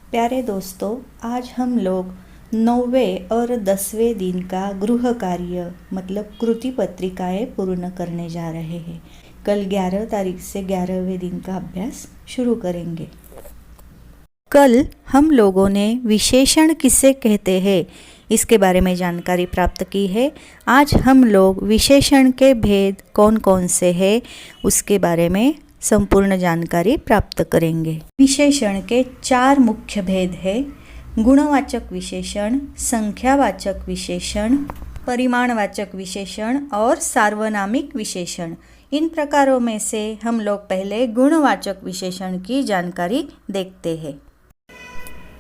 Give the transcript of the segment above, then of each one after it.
प्यारे दोस्तों, आज हम लोग 9वें और 10वें दिन का गृह कार्य मतलब कृति पत्रिकाएं पूर्ण करने जा रहे हैं। कल 11 तारीख से 11वें दिन का अभ्यास शुरू करेंगे। कल हम लोगों ने विशेषण किसे कहते हैं इसके बारे में जानकारी प्राप्त की है। आज हम लोग विशेषण के भेद कौन कौन से हैं उसके बारे में संपूर्ण जानकारी प्राप्त करेंगे। विशेषण के 4 मुख्य भेद हैं: गुणवाचक विशेषण, संख्यावाचक विशेषण, परिमाणवाचक विशेषण और सार्वनामिक विशेषण। इन प्रकारों में से हम लोग पहले गुणवाचक विशेषण की जानकारी देखते हैं।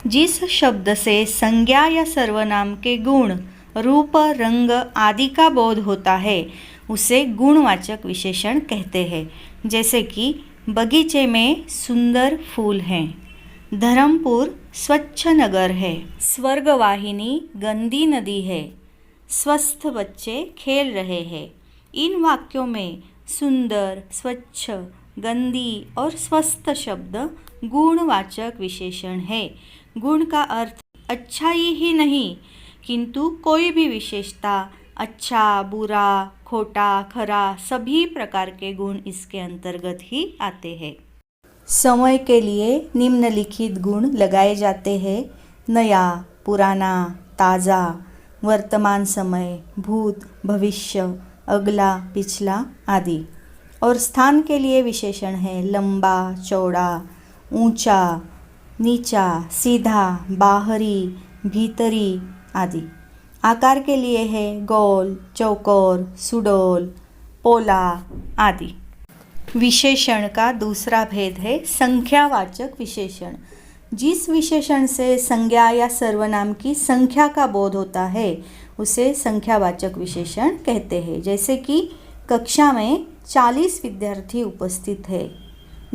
जिस शब्द से संज्ञा या सर्वनाम के गुण, रूप, रंग आदि का बोध होता है उसे गुणवाचक विशेषण कहते हैं। जैसे कि बगीचे में सुंदर फूल हैं, धर्मपुर स्वच्छ नगर है, स्वर्गवाहिनी गंदी नदी है, स्वस्थ बच्चे खेल रहे हैं। इन वाक्यों में सुंदर, स्वच्छ, गंदी और स्वस्थ शब्द गुणवाचक विशेषण है। गुण का अर्थ अच्छाई ही नहीं किंतु कोई भी विशेषता, अच्छा, बुरा, खोटा, खरा सभी प्रकार के गुण इसके अंतर्गत ही आते हैं। समय के लिए निम्नलिखित गुण लगाए जाते हैं: नया, पुराना, ताज़ा, वर्तमान समय, भूत, भविष्य, अगला, पिछला आदि। और स्थान के लिए विशेषण है लंबा, चौड़ा, ऊंचा, नीचा, सीधा, बाहरी, भीतरी आदि। आकार के लिए है गोल, चौकोर, सुडौल, पोला आदि। विशेषण का दूसरा भेद है संख्यावाचक विशेषण। जिस विशेषण से संज्ञा या सर्वनाम की संख्या का बोध होता है उसे संख्यावाचक विशेषण कहते हैं। जैसे कि कक्षा में 40 विद्यार्थी उपस्थित है,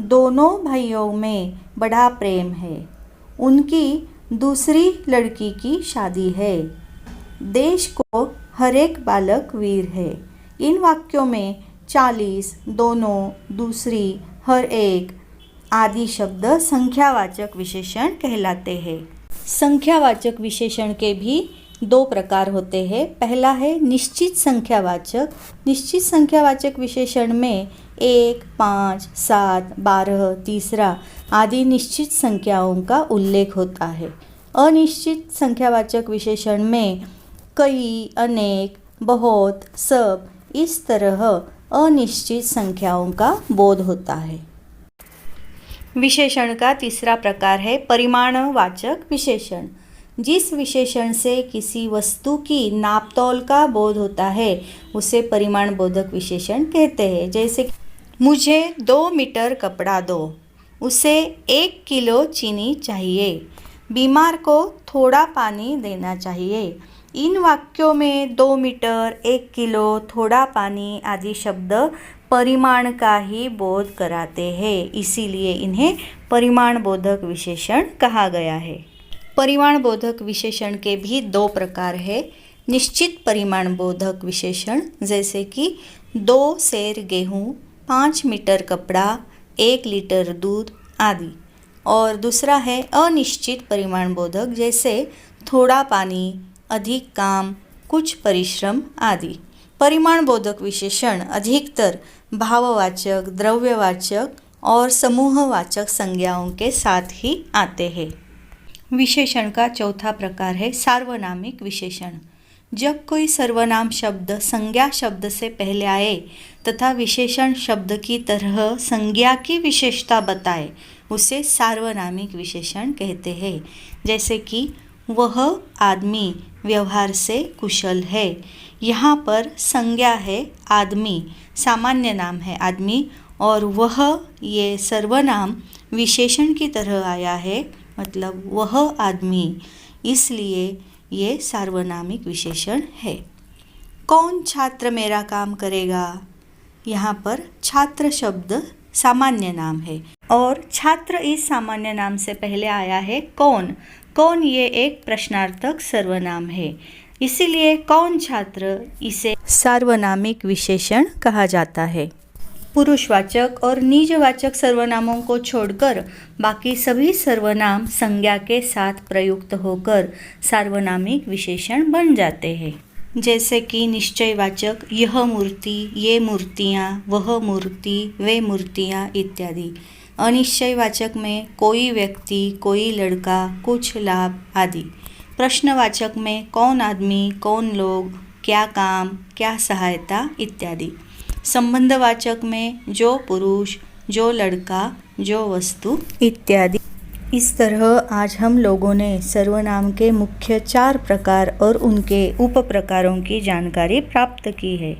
दोनों भाइयों में बड़ा प्रेम है, उनकी दूसरी लड़की की शादी है, देश को हर एक बालक वीर है। इन वाक्यों में 40, दोनों, दूसरी, हर एक आदि शब्द संख्यावाचक विशेषण कहलाते हैं। संख्यावाचक विशेषण के भी 2 प्रकार होते हैं। पहला है निश्चित संख्यावाचक। निश्चित संख्यावाचक विशेषण में 1, 5, 7, 12, तीसरा आदि निश्चित संख्याओं का उल्लेख होता है। अनिश्चित संख्यावाचक विशेषण में कई, अनेक, बहुत, सब इस तरह अनिश्चित संख्याओं का बोध होता है। विशेषण का तीसरा प्रकार है परिमाणवाचक विशेषण। जिस विशेषण से किसी वस्तु की नापतोल का बोध होता है उसे परिमाण बोधक विशेषण कहते हैं। जैसे मुझे 2 मीटर कपड़ा दो, उसे 1 किलो चीनी चाहिए, बीमार को थोड़ा पानी देना चाहिए। इन वाक्यों में 2 मीटर, 1 किलो, थोड़ा पानी आदि शब्द परिमाण का ही बोध कराते हैं, इसीलिए इन्हें परिमाण बोधक विशेषण कहा गया है। परिमाण बोधक विशेषण के भी 2 प्रकार है। निश्चित परिमाण बोधक विशेषण जैसे कि 2 सेर गेहूँ, 5 मीटर कपड़ा, 1 लीटर दूध आदि। और दूसरा है अनिश्चित परिमाण बोधक जैसे थोड़ा पानी, अधिक काम, कुछ परिश्रम आदि। परिमाण बोधक विशेषण अधिकतर भाववाचक, द्रव्यवाचक और समूहवाचक संज्ञाओं के साथ ही आते हैं। विशेषण का चौथा प्रकार है सार्वनामिक विशेषण। जब कोई सर्वनाम शब्द संज्ञा शब्द से पहले आए तथा विशेषण शब्द की तरह संज्ञा की विशेषता बताए उसे सार्वनामिक विशेषण कहते हैं। जैसे कि वह आदमी व्यवहार से कुशल है। यहाँ पर संज्ञा है आदमी, सामान्य नाम है आदमी, और वह ये सर्वनाम विशेषण की तरह आया है, मतलब वह आदमी, इसलिए ये सार्वनामिक विशेषण है। कौन छात्र मेरा काम करेगा? यहाँ पर छात्र शब्द सामान्य नाम है और छात्र इस सामान्य नाम से पहले आया है कौन। कौन ये एक प्रश्नार्थक सर्वनाम है, इसीलिए कौन छात्र इसे सार्वनामिक विशेषण कहा जाता है। पुरुषवाचक और निजवाचक सर्वनामों को छोड़कर बाकी सभी सर्वनाम संज्ञा के साथ प्रयुक्त होकर सार्वनामिक विशेषण बन जाते हैं। जैसे कि निश्चयवाचक यह मूर्ति, ये मूर्तियाँ, वह मूर्ति, वे मूर्तियाँ इत्यादि। अनिश्चयवाचक में कोई व्यक्ति, कोई लड़का, कुछ लाभ आदि। प्रश्नवाचक में कौन आदमी, कौन लोग, क्या काम, क्या सहायता इत्यादि। संबंधवाचक में जो पुरुष, जो लड़का, जो वस्तु इत्यादि। इस तरह आज हम लोगों ने सर्वनाम के मुख्य 4 प्रकार और उनके उपप्रकारों की जानकारी प्राप्त की है।